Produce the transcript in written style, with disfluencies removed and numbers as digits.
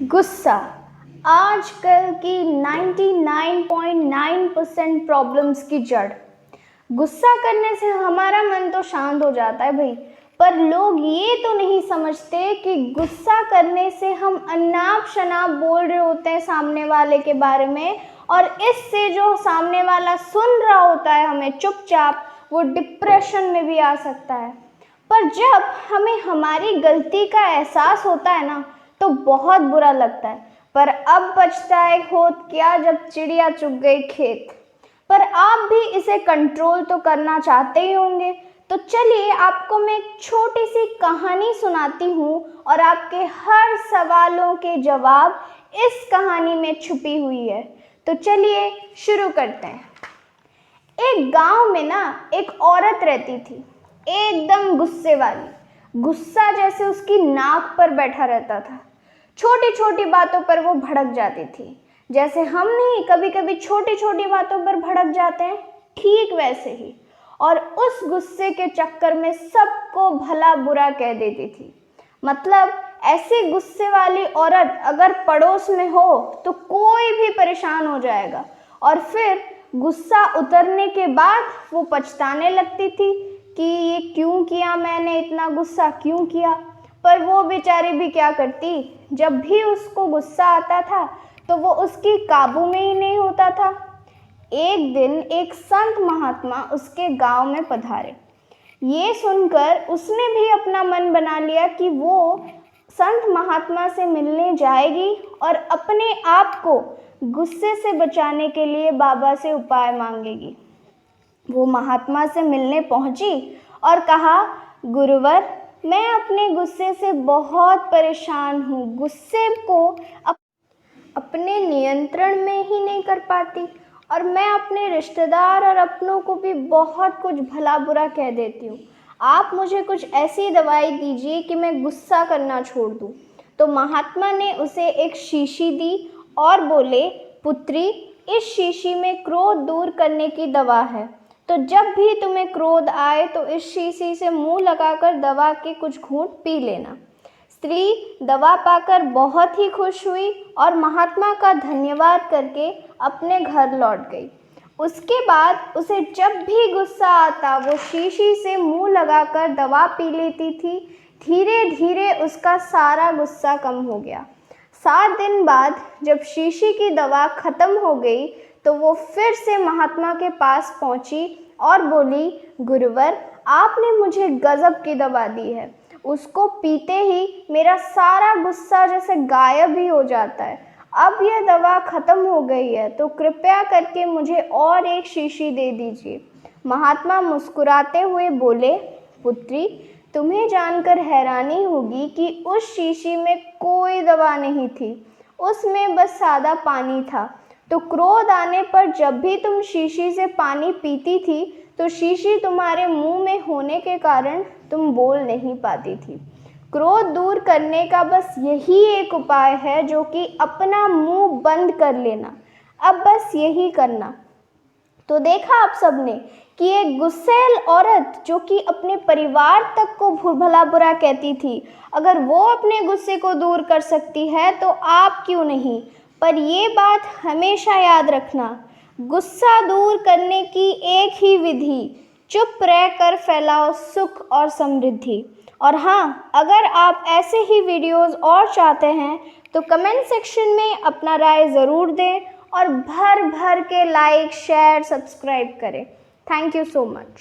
गुस्सा आजकल की 99.9% प्रॉब्लम्स की जड़। गुस्सा करने से हमारा मन तो शांत हो जाता है भाई, पर लोग ये तो नहीं समझते कि गुस्सा करने से हम अनाप शनाप बोल रहे होते हैं सामने वाले के बारे में, और इससे जो सामने वाला सुन रहा होता है हमें चुपचाप, वो डिप्रेशन में भी आ सकता है। पर जब हमें हमारी गलती का एहसास होता है ना, तो बहुत बुरा लगता है। पर अब बचता है होत क्या जब चिड़िया चुग गई खेत। पर आप भी इसे कंट्रोल तो करना चाहते ही होंगे, तो चलिए आपको मैं एक छोटी सी कहानी सुनाती हूँ और आपके हर सवालों के जवाब इस कहानी में छुपी हुई है। तो चलिए शुरू करते हैं। एक गांव में ना एक औरत रहती थी, एकदम गुस्से वाली। गुस्सा जैसे उसकी नाक पर बैठा रहता था। छोटी छोटी बातों पर वो भड़क जाती थी, जैसे हम नहीं कभी कभी छोटी छोटी बातों पर भड़क जाते हैं, ठीक वैसे ही। और उस गुस्से के चक्कर में सबको भला बुरा कह देती थी। मतलब ऐसे गुस्से वाली औरत अगर पड़ोस में हो तो कोई भी परेशान हो जाएगा, और फिर गुस्सा उतरने के बाद वो पछताने लगती थी कि ये क्यों किया, मैंने इतना गुस्सा क्यों किया। पर वो बेचारी भी क्या करती, जब भी उसको गुस्सा आता था तो वो उसकी काबू में ही नहीं होता था। एक दिन एक संत महात्मा उसके गांव में पधारे। ये सुनकर उसने भी अपना मन बना लिया कि वो संत महात्मा से मिलने जाएगी और अपने आप को गुस्से से बचाने के लिए बाबा से उपाय मांगेगी। वो महात्मा से मिलने पहुंची और कहा, गुरुवर, मैं अपने गुस्से से बहुत परेशान हूँ। गुस्से को अपने नियंत्रण में ही नहीं कर पाती, और मैं अपने रिश्तेदार और अपनों को भी बहुत कुछ भला बुरा कह देती हूँ। आप मुझे कुछ ऐसी दवाई दीजिए कि मैं गुस्सा करना छोड़ दूँ। तो महात्मा ने उसे एक शीशी दी और बोले, पुत्री, इस शीशी में क्रोध दूर करने की दवा है। तो जब भी तुम्हें क्रोध आए तो इस शीशी से मुंह लगाकर दवा के कुछ घूंट पी लेना। स्त्री दवा पाकर बहुत ही खुश हुई और महात्मा का धन्यवाद करके अपने घर लौट गई। उसके बाद उसे जब भी गुस्सा आता वो शीशी से मुंह लगाकर दवा पी लेती थी। धीरे धीरे उसका सारा गुस्सा कम हो गया। 7 दिन बाद जब शीशी की दवा खत्म हो गई तो वो फिर से महात्मा के पास पहुंची और बोली, गुरुवर, आपने मुझे गजब की दवा दी है। उसको पीते ही मेरा सारा गुस्सा जैसे गायब ही हो जाता है। अब यह दवा खत्म हो गई है, तो कृपया करके मुझे और एक शीशी दे दीजिए। महात्मा मुस्कुराते हुए बोले, पुत्री, तुम्हें जानकर हैरानी होगी कि उस शीशी में कोई दवा नहीं थी, उसमें बस सादा पानी था। तो क्रोध आने पर जब भी तुम शीशी से पानी पीती थी तो शीशी तुम्हारे मुंह में होने के कारण तुम बोल नहीं पाती थी। क्रोध दूर करने का बस यही एक उपाय है, जो कि अपना मुंह बंद कर लेना। अब बस यही करना। तो देखा आप सबने कि एक गुस्सैल औरत जो कि अपने परिवार तक को भला बुरा कहती थी, अगर वो अपने गुस्से को दूर कर सकती है तो आप क्यों नहीं। पर ये बात हमेशा याद रखना, गुस्सा दूर करने की एक ही विधि, चुप रहकर फैलाओ सुख और समृद्धि। और हाँ, अगर आप ऐसे ही वीडियोस और चाहते हैं तो कमेंट सेक्शन में अपना राय ज़रूर दें और भर भर के लाइक, शेयर, सब्सक्राइब करें। Thank you so much.